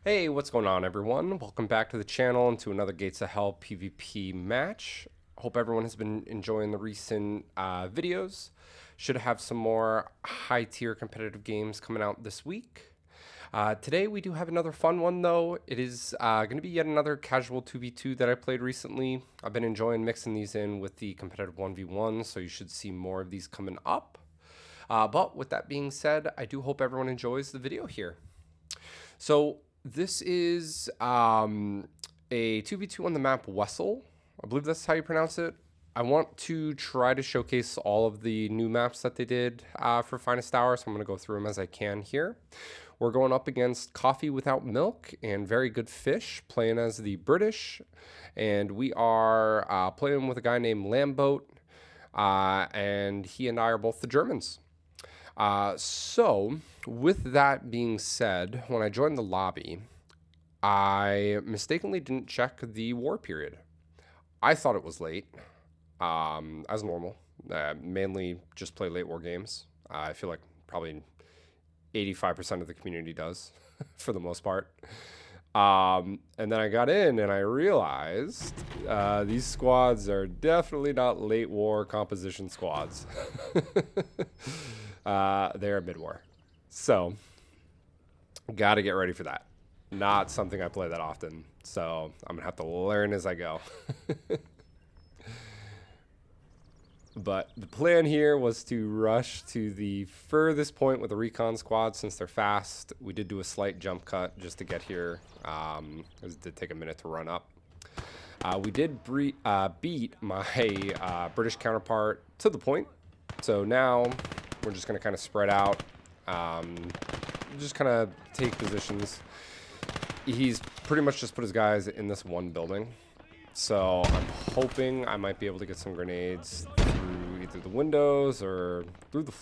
Hey, what's going on, everyone? Welcome back to the channel and to another Gates of Hell PvP match. Hope everyone has been enjoying the recent videos. Should have some more high-tier competitive games coming out this week. Today we do have another fun one, though. It is going to be yet another casual 2v2 that I played recently. I've been enjoying mixing these in with the competitive 1v1, so you should see more of these coming up. But with that being said, I do hope everyone enjoys the video here. So this is a 2v2 on the map Wesel. I believe that's how you pronounce it. I want to try to showcase all of the new maps that they did for Finest Hour, so I'm going to go through them as I can here. We're going up against Coffee Without Milk and Very Good Fish, playing as the British. And we are playing with a guy named Lamboat, and he and I are both the Germans. So with that being said, when I joined the lobby, I mistakenly didn't check the war period. I thought it was late, as normal. Mainly just play late war games. I feel like probably 85% of the community does, for the most part. And then I got in and I realized these squads are definitely not late war composition squads. They're mid-war. So, gotta get ready for that. Not something I play that often, so I'm gonna have to learn as I go. But the plan here was to rush to the furthest point with the recon squad since they're fast. We did do a slight jump cut just to get here. It did take a minute to run up. We did beat my British counterpart to the point. So now we're just going to kind of spread out, just kind of take positions. He's pretty much just put his guys in this one building. So I'm hoping I might be able to get some grenades through either the windows or through the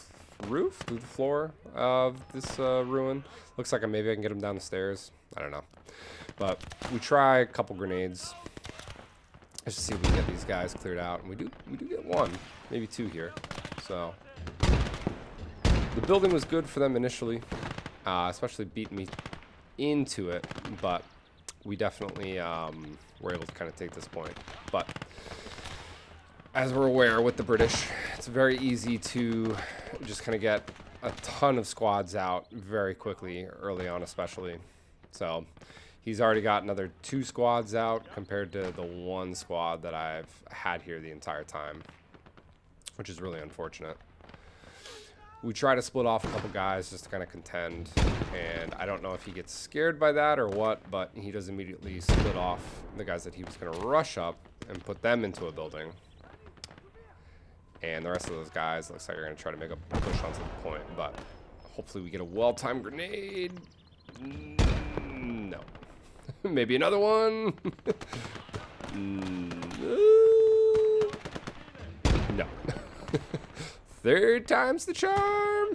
roof, through the floor of this ruin. Looks like maybe I can get him down the stairs. I don't know. But we try a couple grenades. Let's just see if we can get these guys cleared out. And we do get one, maybe two here. So the building was good for them initially, especially beating me into it, but we definitely were able to kind of take this point. But as we're aware with the British, it's very easy to just kind of get a ton of squads out very quickly, early on especially. So he's already got another 2 squads out compared to the 1 squad that I've had here the entire time, which is really unfortunate. We try to split off a couple guys just to kind of contend, and I don't know if he gets scared by that or what, but he does immediately split off the guys that he was going to rush up and put them into a building. And the rest of those guys looks like they're going to try to make a push onto the point, but hopefully we get a well-timed grenade. No. Maybe another one. No. Third time's the charm.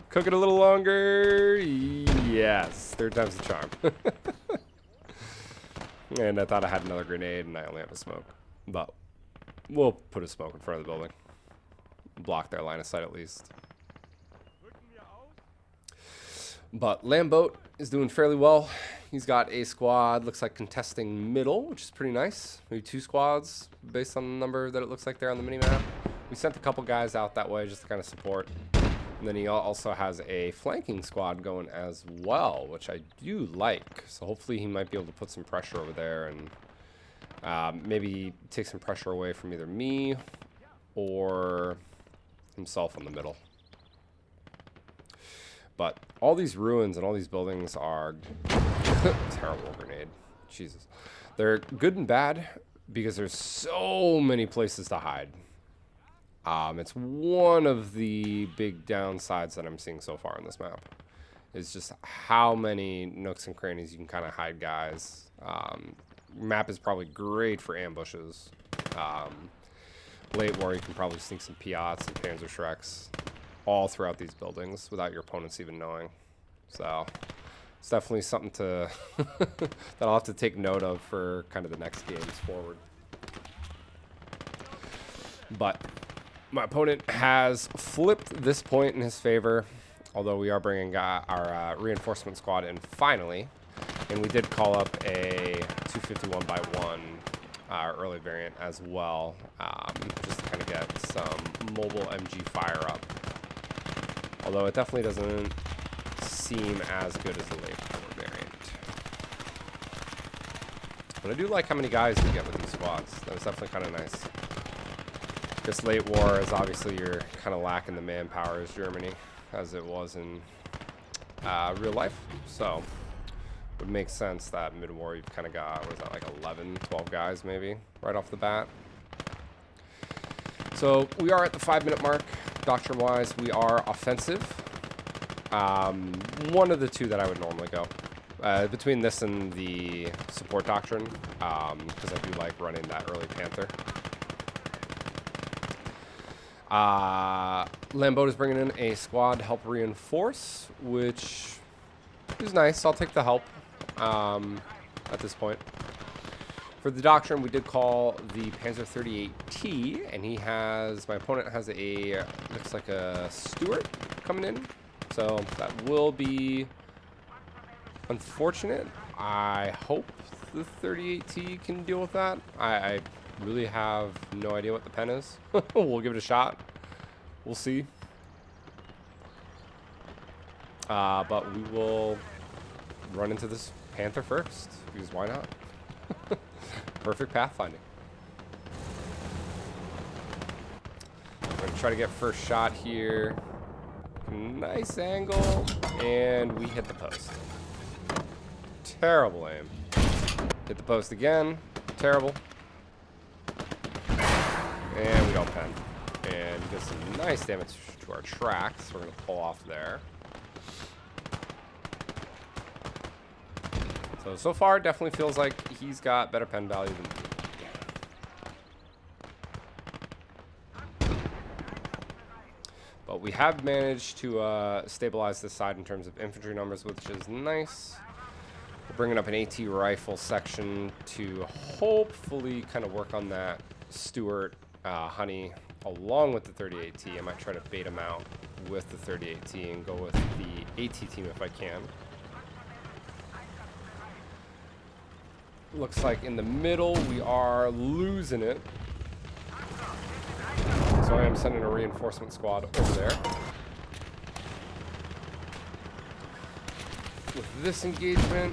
Cook it a little longer. Yes, third time's the charm. And I thought I had another grenade and I only have a smoke. But we'll put a smoke in front of the building. Block their line of sight at least. But Lamboat is doing fairly well. He's got a squad, looks like contesting middle, which is pretty nice. Maybe 2 squads based on the number that it looks like there on the minimap. We sent a couple guys out that way just to kind of support. And then he also has a flanking squad going as well, which I do like. So hopefully he might be able to put some pressure over there and maybe take some pressure away from either me or himself in the middle. But all these ruins and all these buildings are terrible grenade. Jesus. They're good and bad because there's so many places to hide. It's one of the big downsides that I'm seeing so far on this map. Is just how many nooks and crannies you can kind of hide guys. Map is probably great for ambushes. Late war, you can probably sneak some Piats and Panzerschrecks all throughout these buildings without your opponents even knowing. So it's definitely something to that I'll have to take note of for kind of the next games forward. But my opponent has flipped this point in his favor, although we are bringing our reinforcement squad in finally. And we did call up a 251 by 1 early variant as well, just to kind of get some mobile MG fire up. Although it definitely doesn't seem as good as the late war variant. But I do like how many guys you get with these squads. That was definitely kind of nice. This late war is obviously you're kind of lacking the manpower as Germany, as it was in real life. So it would make sense that mid-war you've kind of got, what is that, like 11, 12 guys maybe, right off the bat. So we are at the 5-minute mark. Doctrine-wise, we are offensive. One of the two that I would normally go. Between this and the support doctrine, because I do like running that early Panther. Lambeau is bringing in a squad to help reinforce, which is nice. I'll take the help at this point. For the doctrine, we did call the Panzer 38T, and he has, my opponent has a, looks like a Stuart coming in. So that will be unfortunate. I hope the 38T can deal with that. I really have no idea what the pen is. We'll give it a shot. We'll see. But we will run into this Panther first, because why not? Perfect pathfinding. I'm going to try to get first shot here. Nice angle. And we hit the post. Terrible aim. Hit the post again. Terrible. And we don't pen. And we get some nice damage to our tracks. We're going to pull off there. So far, it definitely feels like he's got better pen value than me. But we have managed to stabilize this side in terms of infantry numbers, which is nice. We're bringing up an AT rifle section to hopefully kind of work on that Stuart Honey along with the 38T. I might try to bait him out with the 38T and go with the AT team if I can. Looks like in the middle we are losing it. So I am sending a reinforcement squad over there. With this engagement,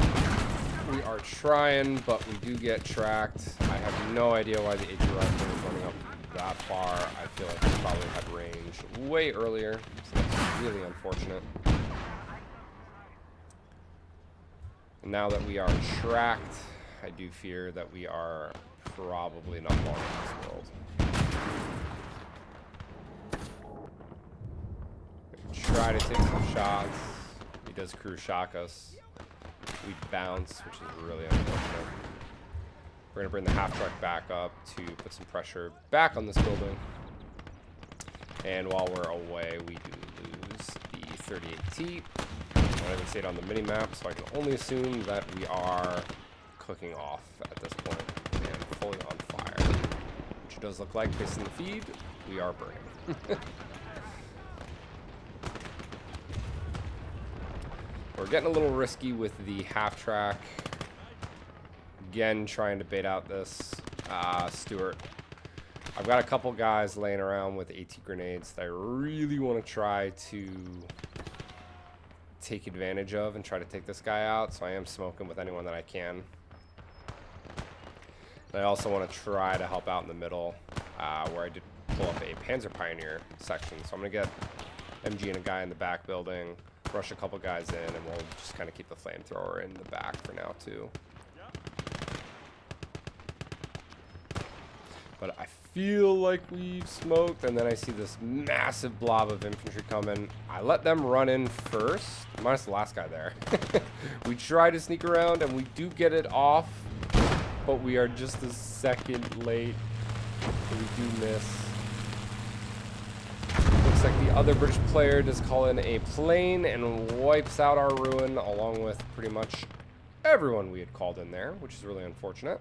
we are trying, but we do get tracked. I have no idea why the AT rifle is running up that far. I feel like we probably had range way earlier, so that's really unfortunate. And now that we are tracked, I do fear that we are probably not long in this world. Try to take some shots. He does crew shock us. We bounce, which is really unfortunate. We're going to bring the half truck back up to put some pressure back on this building. And while we're away, we do lose the 38T. I don't even see it on the mini-map, so I can only assume that we are cooking off at this point and fully on fire, which it does look like based on the feed. We are burning. We're getting a little risky with the half track. Again, trying to bait out this Stuart. I've got a couple guys laying around with AT grenades that I really want to try to take advantage of and try to take this guy out, so I am smoking with anyone that I can. I also want to try to help out in the middle, where I did pull up a Panzer Pioneer section. So I'm going to get MG and a guy in the back building, rush a couple guys in, and we'll just kind of keep the flamethrower in the back for now, too. But I feel like we've smoked, and then I see this massive blob of infantry coming. I let them run in first, minus the last guy there. We try to sneak around, and we do get it off. But we are just a second late. So we do miss. Looks like the other British player does call in a plane and wipes out our ruin along with pretty much everyone we had called in there, which is really unfortunate.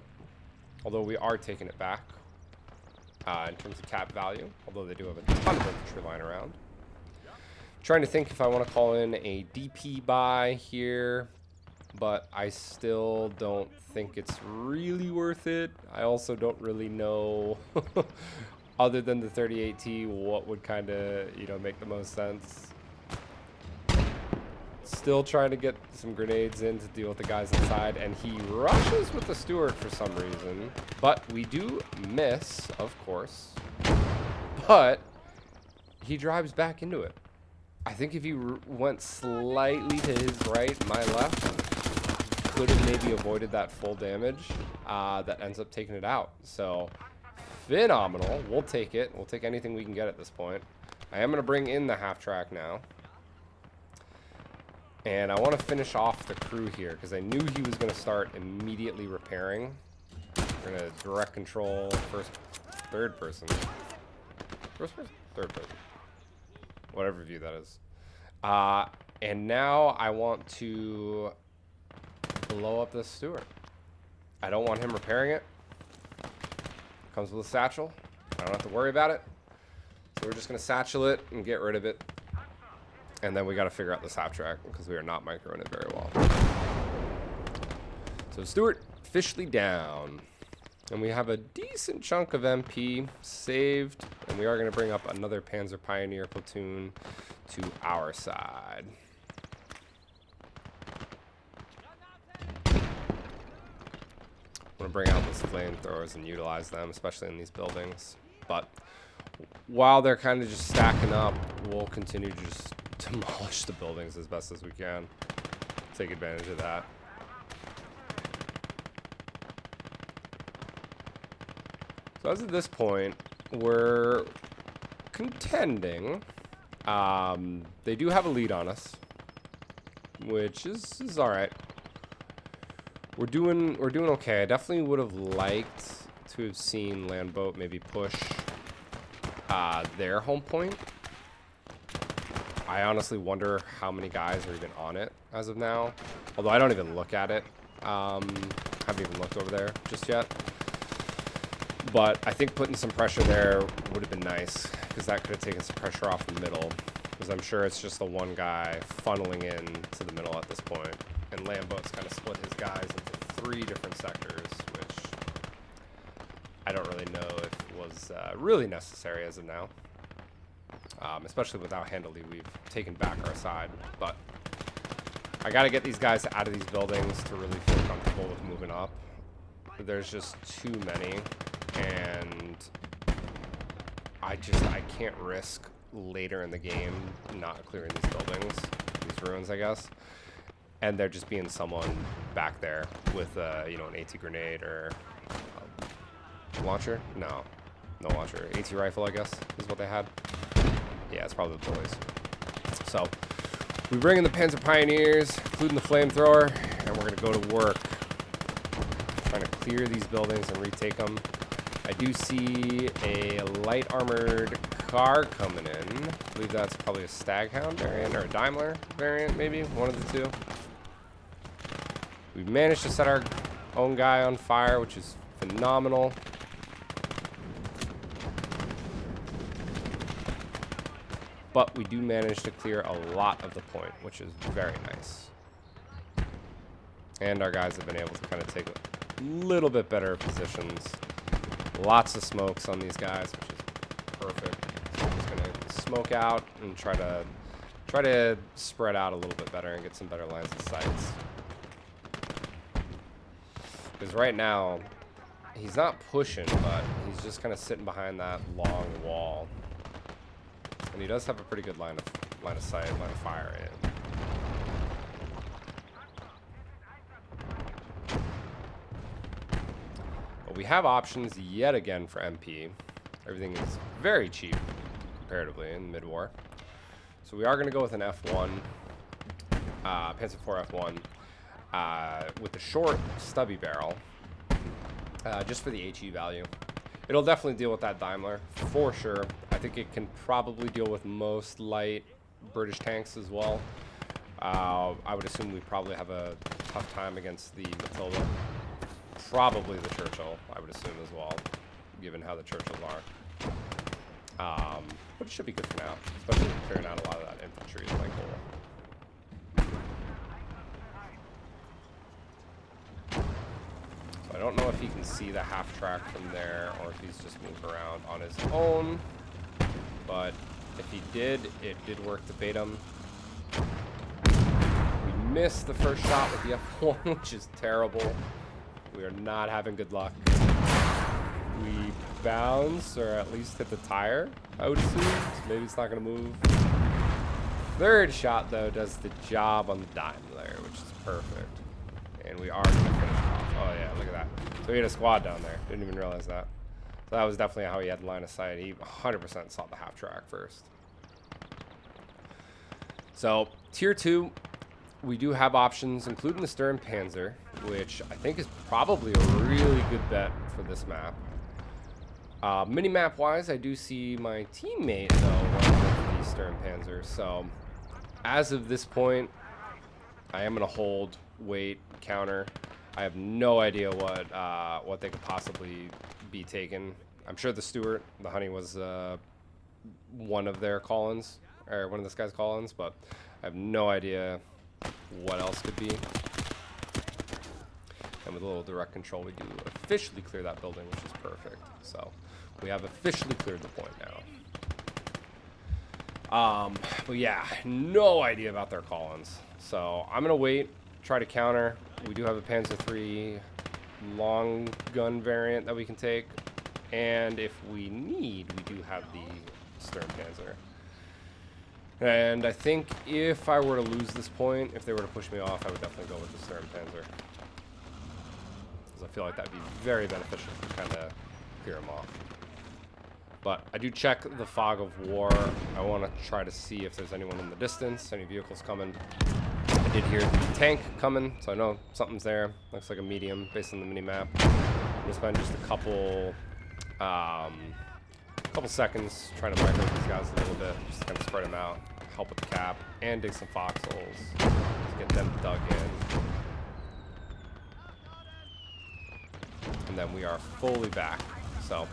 Although we are taking it back in terms of cap value, although they do have a ton of infantry lying around. Trying to think if I want to call in a DP buy here. but I still don't think it's really worth it. I also don't really know, other than the 38T, what would kind of, you know, make the most sense. Still trying to get some grenades in to deal with the guys inside, and he rushes with the Stewart for some reason. But we do miss, of course. But he drives back into it. I think if he went slightly to his right, my left, could have maybe avoided that full damage that ends up taking it out. So, phenomenal. We'll take it. We'll take anything we can get at this point. I am going to bring in the half track now. And I want to finish off the crew here because I knew he was going to start immediately repairing. We're going to direct control third person. First person? Third person. Whatever view that is. And now I want to blow up this Stewart. I don't want him repairing it. Comes with a satchel. I don't have to worry about it. So we're just going to satchel it and get rid of it. And then we got to figure out this half track because we are not microing it very well. So Stewart officially down. And we have a decent chunk of MP saved. And we are going to bring up another Panzer Pioneer platoon to our side. I'm going to bring out those flamethrowers and utilize them, especially in these buildings. But while they're kind of just stacking up, we'll continue to just demolish the buildings as best as we can. Take advantage of that. So as of this point, we're contending. They do have a lead on us, which is all right. We're doing okay. I definitely would have liked to have seen Landboat maybe push their home point. I honestly wonder how many guys are even on it as of now. Although I don't even look at it. Haven't even looked over there just yet. But I think putting some pressure there would have been nice, because that could have taken some pressure off the middle. Because I'm sure it's just the one guy funneling in to the middle at this point. And Lambo's kind of split his guys into 3 different sectors, which I don't really know if was really necessary as of now. Especially with how handily we've taken back our side. But I got to get these guys out of these buildings to really feel comfortable with moving up. There's just too many, and I can't risk later in the game not clearing these buildings, these ruins, I guess. And there just being someone back there with, you know, an AT grenade or launcher? No launcher. AT rifle, I guess, is what they had. Yeah, it's probably the boys. So we bring in the Panzer Pioneers, including the flamethrower, and we're going to go to work trying to clear these buildings and retake them. I do see a light armored car coming in. I believe that's probably a Staghound variant or a Daimler variant, maybe one of the two. We managed to set our own guy on fire, which is phenomenal. But we do manage to clear a lot of the point, which is very nice. And our guys have been able to kind of take a little bit better positions. Lots of smokes on these guys, which is perfect. So I'm just going to smoke out and try to spread out a little bit better and get some better lines of sights. Because right now, he's not pushing, but he's just kind of sitting behind that long wall. And he does have a pretty good line of sight, line of fire in. But we have options yet again for MP. Everything is very cheap comparatively in mid-war. So we are going to go with an F1, Panzer IV F1, with the short stubby barrel, just for the HE value. It'll definitely deal with that Daimler, for sure. I think it can probably deal with most light British tanks as well. I would assume we probably have a tough time against the Matilda. Probably the Churchill, I would assume as well, given how the Churchills are. But it should be good for now, especially clearing out a lot of that infantry is my goal. I don't know if he can see the half track from there or if he's just moving around on his own. But if he did, it did work to bait him. We missed the first shot with the F1, which is terrible. We are not having good luck. We bounce, or at least hit the tire, I would assume. So maybe it's not going to move. Third shot, though, does the job on the dime there, which is perfect. And we are going to finish it off. Oh, yeah, look at that. So he had a squad down there. Didn't even realize that. So that was definitely how he had line of sight. He 100% saw the half track first. So, tier 2, we do have options, including the Stern Panzer, which I think is probably a really good bet for this map. Mini-map wise, I do see my teammate, though, running with the Stern Panzer. So, as of this point, I am going to hold, wait, counter. I have no idea what they could possibly be taking. I'm sure the Stuart, the Honey, was one of their call-ins, or one of this guy's call-ins, but I have no idea what else could be. And with a little direct control, we do officially clear that building, which is perfect. So we have officially cleared the point now. But yeah, no idea about their call-ins. So I'm gonna wait, try to counter. We do have a Panzer III long gun variant that we can take. And if we need, we do have the Stern Panzer. And I think if I were to lose this point, if they were to push me off, I would definitely go with the Stern Panzer. Because I feel like that would be very beneficial to kind of clear them off. But I do check the fog of war. I want to try to see if there's anyone in the distance, any vehicles coming. I did hear the tank coming, so I know something's there. Looks like a medium based on the mini-map. I'm going to spend just a couple seconds trying to micro these guys a little bit, just to kind of spread them out, help with the cap, and dig some foxholes to get them dug in. And then we are fully back. So,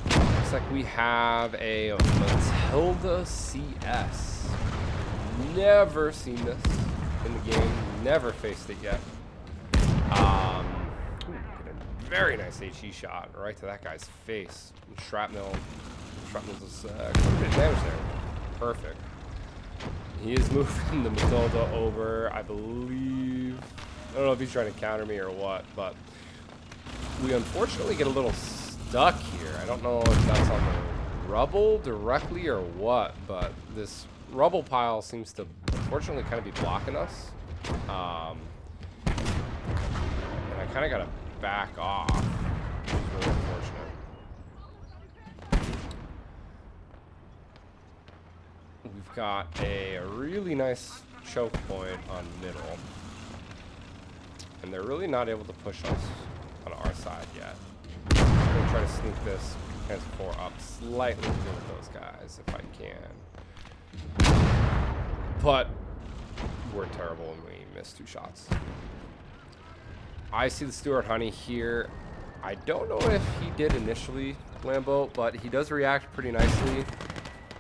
looks like we have a Matilda CS. Never seen this in the game, never faced it yet. Very nice HE shot right to that guy's face. Shrapnel does quite a bit of damage there. Perfect. He is moving the Matilda over, I believe. I don't know if he's trying to counter me or what, but we unfortunately get a little stuck here. I don't know if that's on the rubble directly or what, but this rubble pile seems to unfortunately kind of be blocking us. And I kind of got to back off, which is really unfortunate. We've got a really nice choke point on middle, and they're really not able to push us on our side yet. I'm going to try to sneak this Panzer IV up slightly to deal with those guys if I can. But we're terrible and we missed 2 shots. I see the Stuart Honey here. I don't know if he did initially, Lambo, but he does react pretty nicely.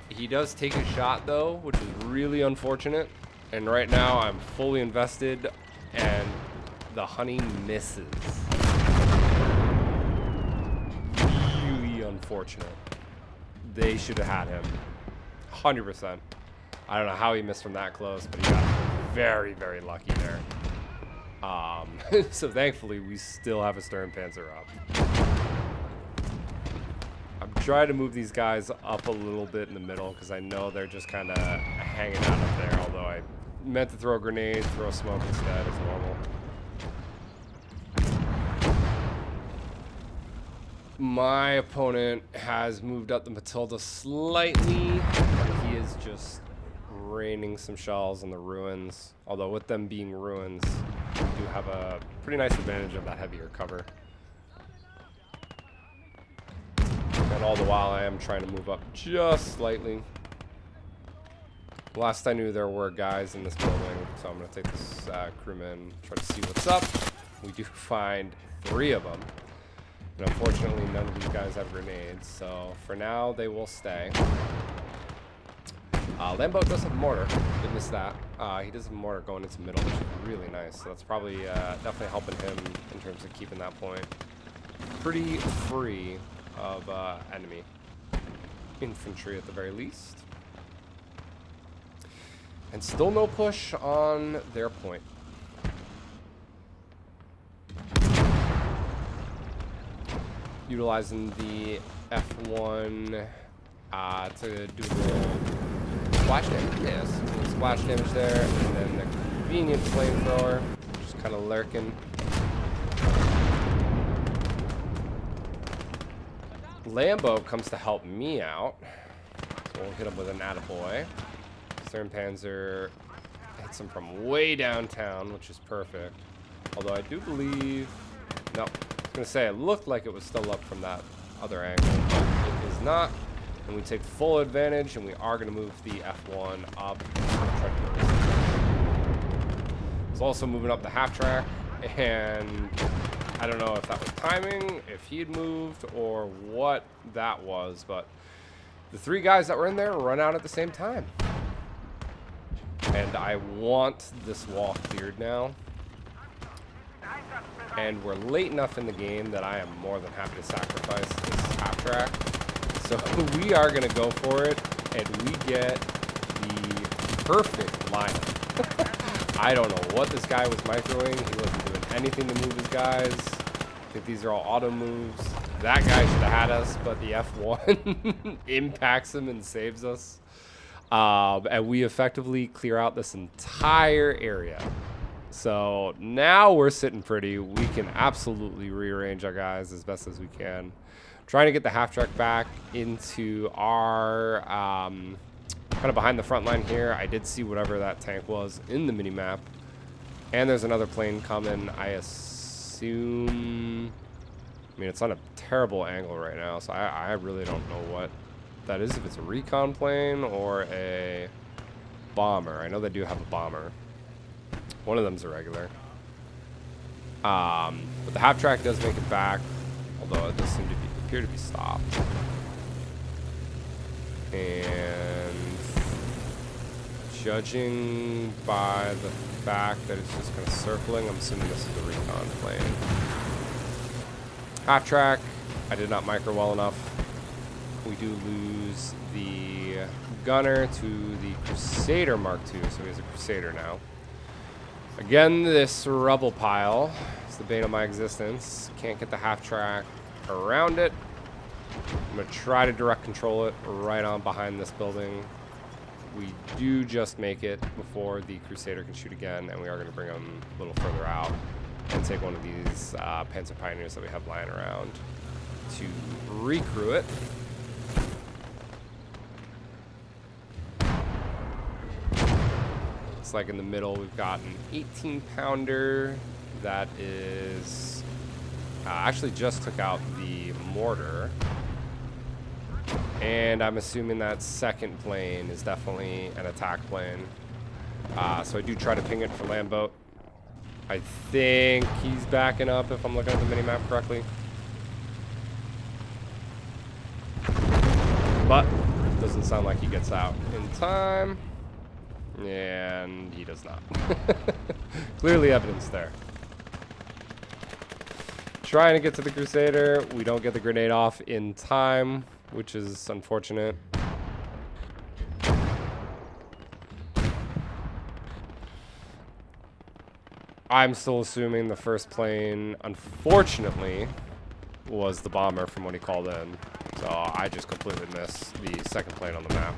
He does take a shot, though, which is really unfortunate. And right now, I'm fully invested, and the Honey misses. Really unfortunate. They should have had him. 100%. I don't know how he missed from that close, but he got very, very lucky there. So thankfully, we still have a Stern Panzer up. I'm trying to move these guys up a little bit in the middle because I know they're just kind of hanging out up there, although I meant to throw grenades, throw smoke instead as normal. My opponent has moved up the Matilda slightly, and he is just raining some shells on the ruins. Although with them being ruins, we do have a pretty nice advantage of that heavier cover. And all the while I am trying to move up just slightly. Last I knew there were guys in this building, so I'm going to take this crewman, try to see what's up. We do find 3 of them. And unfortunately none of these guys have grenades, so for now they will stay. Lambo does have a mortar. Didn't miss that. He does have a mortar going into middle, which is really nice. So that's probably definitely helping him in terms of keeping that point pretty free of enemy infantry at the very least. And still no push on their point. Utilizing the F1 to do a little splash damage. Yes, a little splash damage there, and then the convenient flamethrower, just kind of lurking. Lambo comes to help me out, so we'll hit him with an attaboy. Sternpanzer hits him from way downtown, which is perfect. Although I do believe, no, I was gonna say it looked like it was still up from that other angle, but it is not. And we take full advantage, and we are gonna move the F1 up. It's also moving up the half track, and I don't know if that was timing, if he had moved, or what that was, but the three guys that were in there run out at the same time. And I want this wall cleared now. And we're late enough in the game that I am more than happy to sacrifice this half track. So we are going to go for it, and we get the perfect lineup. I don't know what this guy was microing. He wasn't doing anything to move his guys. I think these are all auto moves. That guy should have had us, but the F1 impacts him and saves us. And we effectively clear out this entire area. So now we're sitting pretty. We can absolutely rearrange our guys as best as we can. Trying to get the half track back into our kind of behind the front line here. I did see whatever that tank was in the mini map, and there's another plane coming. I assume. I mean, it's on a terrible angle right now, so I really don't know what that is. If it's a recon plane or a bomber. I know they do have a bomber. One of them's a regular. But the half track does make it back, although it does seem to appear to be stopped. And judging by the fact that it's just kind of circling, I'm assuming this is a recon plane. Half track, I did not micro well enough. We do lose the gunner to the Crusader Mark II, so he has a Crusader now. Again, this rubble pile is the bane of my existence. Can't get the half track around it. I'm going to try to direct control it right on behind this building. We do just make it before the Crusader can shoot again, and we are going to bring him a little further out and take one of these Panzer Pioneers that we have lying around to recrew it. Looks like in the middle we've got an 18-pounder that is actually just took out the mortar. And I'm assuming that second plane is definitely an attack plane. So I do try to ping it for land boat. I think he's backing up if I'm looking at the minimap correctly. But it doesn't sound like he gets out in time. And he does not. Clearly evidence there. Trying to get to the Crusader. We don't get the grenade off in time, which is unfortunate. I'm still assuming the first plane, unfortunately, was the bomber from what he called in. So I just completely missed the second plane on the map.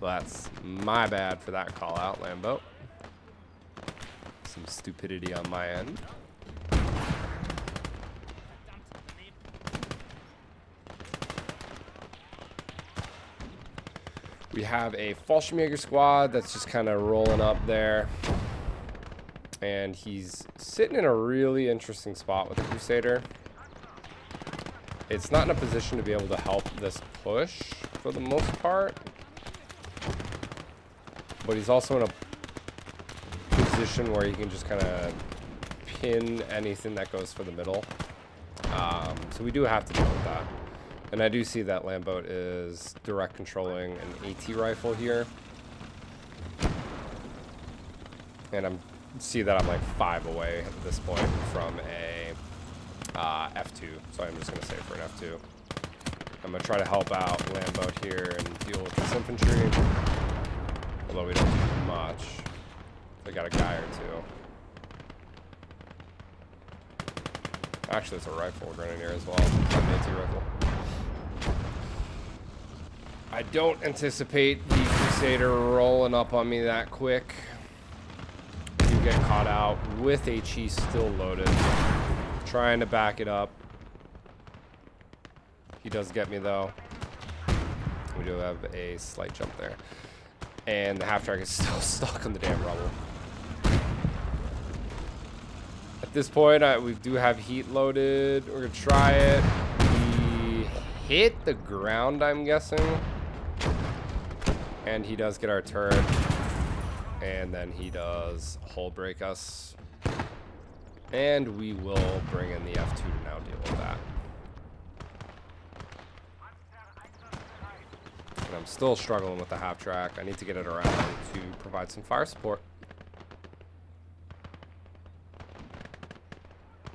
So that's my bad for that call out, Lambo. Some stupidity on my end. We have a Fallschirmjäger squad that's just kind of rolling up there. And he's sitting in a really interesting spot with the Crusader. It's not in a position to be able to help this push for the most part. But he's also in a position where he can just kind of pin anything that goes for the middle. So we do have to deal with that. And I do see that Lamboat is direct controlling an AT rifle here. And see that I'm like 5 away at this point from a F2. So I'm just going to save for an F2. I'm going to try to help out Lamboat here and deal with this infantry. Although we don't do much. They got a guy or two. Actually, it's a rifle grenadier as well. It's an AT rifle. I don't anticipate the Crusader rolling up on me that quick. You get caught out with HE still loaded. Trying to back it up. He does get me though. We do have a slight jump there. And the half-track is still stuck on the damn rubble. At this point, we do have heat loaded. We're going to try it. He hit the ground, I'm guessing. And he does get our turret. And then he does hull break us. And we will bring in the F2 to now deal with that. And I'm still struggling with the half-track. I need to get it around to provide some fire support.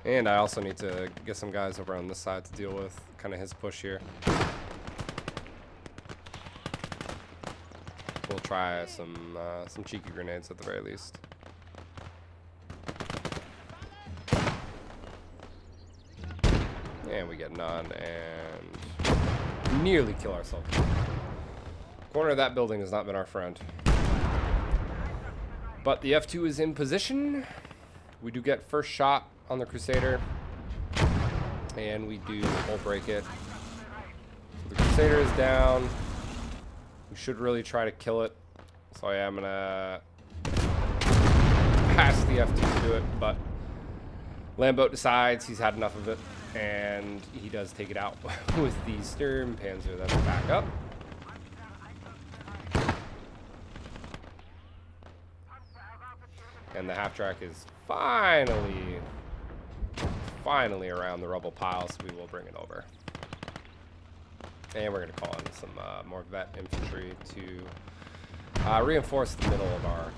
And I also need to get some guys over on this side to deal with kind of his push here. We'll try some cheeky grenades at the very least. And we get none and nearly kill ourselves. Corner of that building has not been our friend. But the F2 is in position. We do get first shot on the Crusader. And we do hull break it. So the Crusader is down. We should really try to kill it. So I am going to pass the F2 to do it. But Lamboat decides he's had enough of it. And he does take it out with the Sturm Panzer that's back up. And the half-track is finally around the rubble pile, so we will bring it over. And we're going to call in some more vet infantry to reinforce the middle of our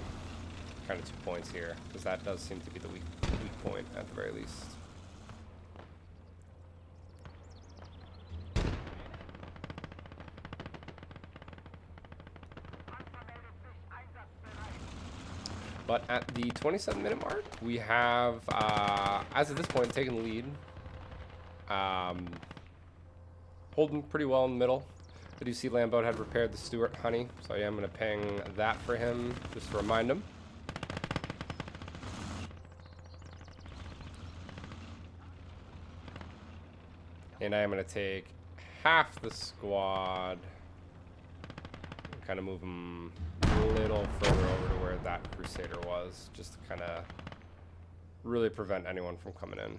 kind of 2 points here, because that does seem to be the weak point at the very least. But at the 27-minute mark, we have, as of this point, taken the lead. Holding pretty well in the middle. I do see Lamboat had repaired the Stuart Honey, so I am going to ping that for him, just to remind him. And I am going to take half the squad, kind of move them a little further over to where that Crusader was, just to kind of really prevent anyone from coming in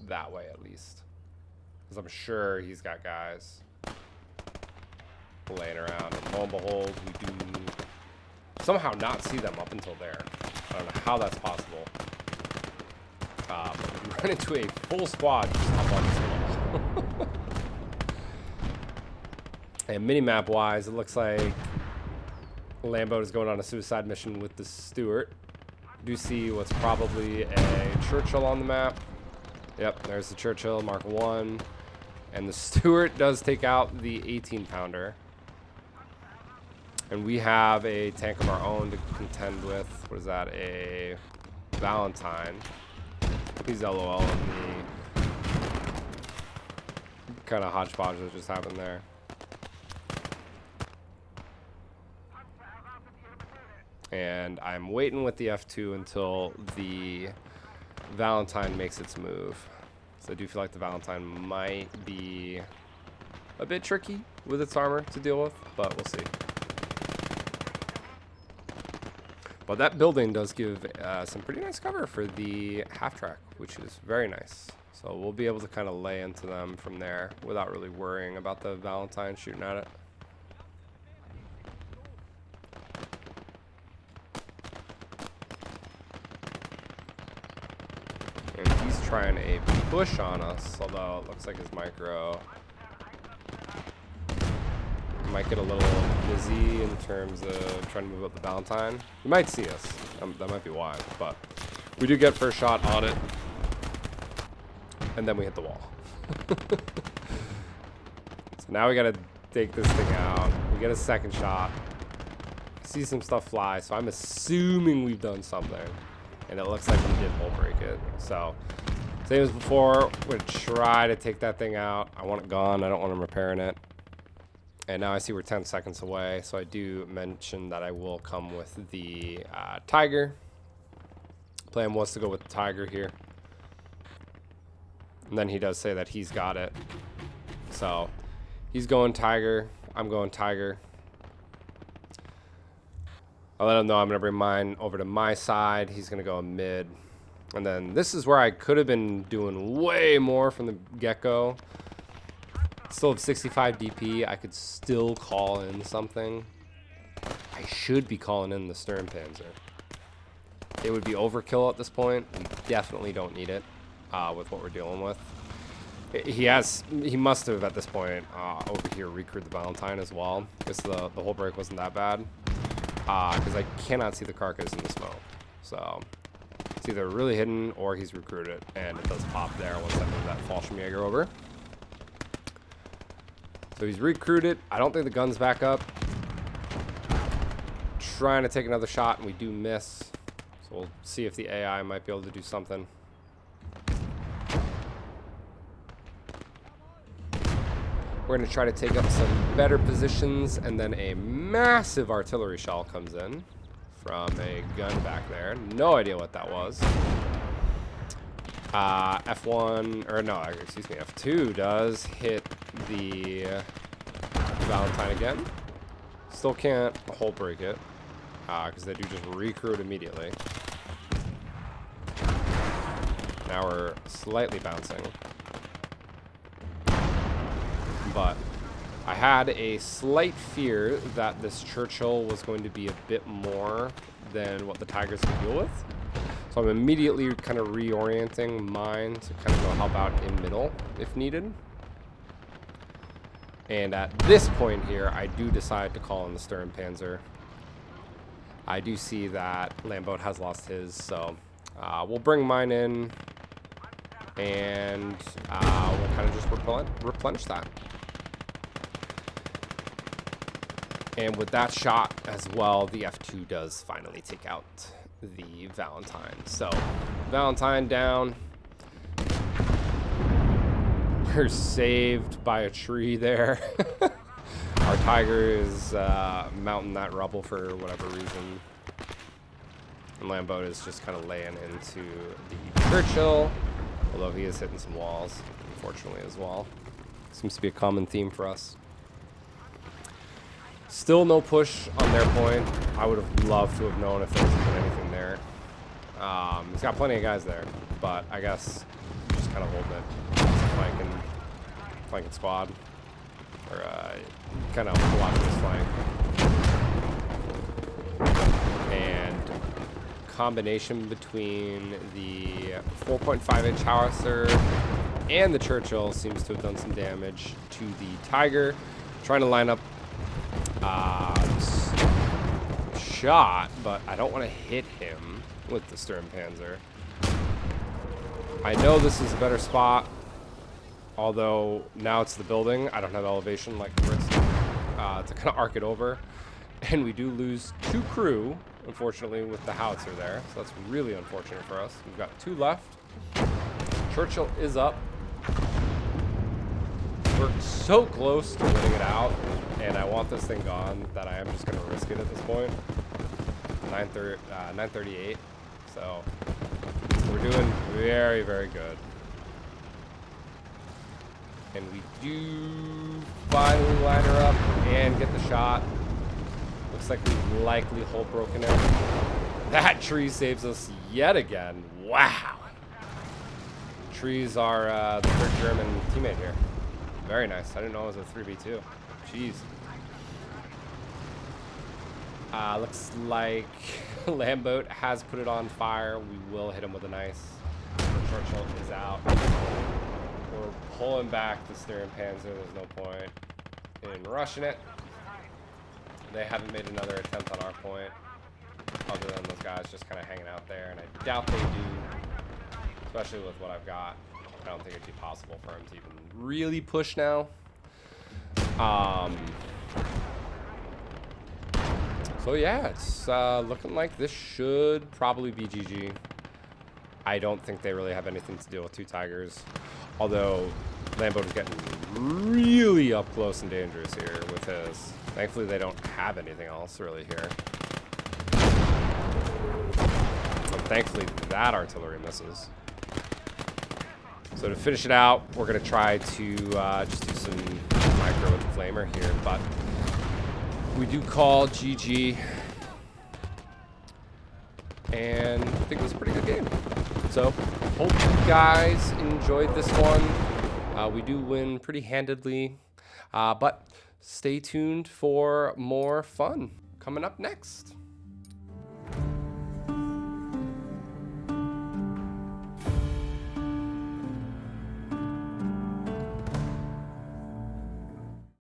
that way at least, because I'm sure he's got guys laying around. And lo and behold, we do somehow not see them up until there. I don't know how that's possible. We run into a full squad just up on this hill. And minimap wise, it looks like Lamboat is going on a suicide mission with the Stuart. Do see what's probably a Churchill on the map. Yep, there's the Churchill, Mark 1. And the Stuart does take out the 18-pounder. And we have a tank of our own to contend with. What is that? A Valentine. He's LOL in the kind of hodgepodge that just happened there. And I'm waiting with the F2 until the Valentine makes its move. So I do feel like the Valentine might be a bit tricky with its armor to deal with, but we'll see. But that building does give some pretty nice cover for the half-track, which is very nice. So we'll be able to kind of lay into them from there without really worrying about the Valentine shooting at it. And he's trying a push on us, although it looks like his micro Might get a little busy in terms of trying to move up the Valentine. You might see us. That might be why, but we do get first shot on it, and then we hit the wall. So now we gotta take this thing out. We get a second shot. See some stuff fly, so I'm assuming we've done something, and it looks like we did hull break it. So same as before, we're gonna try to take that thing out. I want it gone. I don't want them repairing it. And now I see we're 10 seconds away, so I do mention that I will come with the Tiger. Plan was to go with the Tiger here. And then he does say that he's got it. So he's going Tiger. I'm going Tiger. I'll let him know I'm going to bring mine over to my side. He's going to go mid. And then this is where I could have been doing way more from the get-go. Still have 65 DP. I could still call in something. I should be calling in the Stern Panzer. It would be overkill at this point. We definitely don't need it with what we're dealing with. He must have at this point over here recruited the Valentine as well, because the whole break wasn't that bad. Because I cannot see the carcass in the smoke. So it's either really hidden or he's recruited, and it does pop there once I move that Fallschirmjäger over. So he's recruited. I don't think the gun's back up. Trying to take another shot, and we do miss. So we'll see if the AI might be able to do something. We're going to try to take up some better positions, and then a massive artillery shell comes in from a gun back there. No idea what that was. F1, or no, excuse me, F2 does hit the Valentine again. Still can't hull break it, because they do just recruit immediately. Now we're slightly bouncing. But I had a slight fear that this Churchill was going to be a bit more than what the Tigers could deal with. So I'm immediately kind of reorienting mine to kind of go help out in middle if needed. And at this point here, I do decide to call in the Stern Panzer. I do see that Lamboat has lost his, so we'll bring mine in, and we'll kind of just replenish that. And with that shot as well, the F2 does finally take out the Valentine. So Valentine down. We're saved by a tree there. Our Tiger is mounting that rubble for whatever reason. And Lamboat is just kind of laying into the Churchill, although he is hitting some walls, unfortunately, as well. Seems to be a common theme for us. Still no push on their point. I would have loved to have known if there was even anything there. He's got plenty of guys there, but I guess just kind of holding it. Flanking squad. Or kind of blocking his flank. And combination between the 4.5-inch howitzer and the Churchill seems to have done some damage to the Tiger. Trying to line up shot, but I don't want to hit him with the Stern Panzer. I know this is a better spot, although now it's the building. I don't have elevation like Chris to kind of arc it over, and we do lose 2 crew, unfortunately, with the howitzer there, so that's really unfortunate for us. We've got 2 left. Churchill is up. We're so close to winning it out, and I want this thing gone that I am just going to risk it at this point. 938, so we're doing very, very good. And we do finally line her up and get the shot. Looks like we've likely hull broken it. That tree saves us yet again. Wow. Trees are the third German teammate here. Very nice. I didn't know it was a 3v2. Jeez. Looks like Lamboat has put it on fire. We will hit him with a nice. Churchill is out. We're We're pulling back the steering Panzer. There's no point in rushing it. They haven't made another attempt on our point, other than those guys just kind of hanging out there, and I doubt they do, especially with what I've got. I don't think it'd be possible for him to even really push now. So yeah, it's looking like this should probably be GG. I don't think they really have anything to deal with 2 Tigers, although Lambo is getting really up close and dangerous here with his. Thankfully, they don't have anything else really here. And thankfully, that artillery misses. So to finish it out, we're going to try to just do some micro with the flamer here, but we do call GG. And I think it was a pretty good game. So hope you guys enjoyed this one. We do win pretty handedly, but stay tuned for more fun coming up next.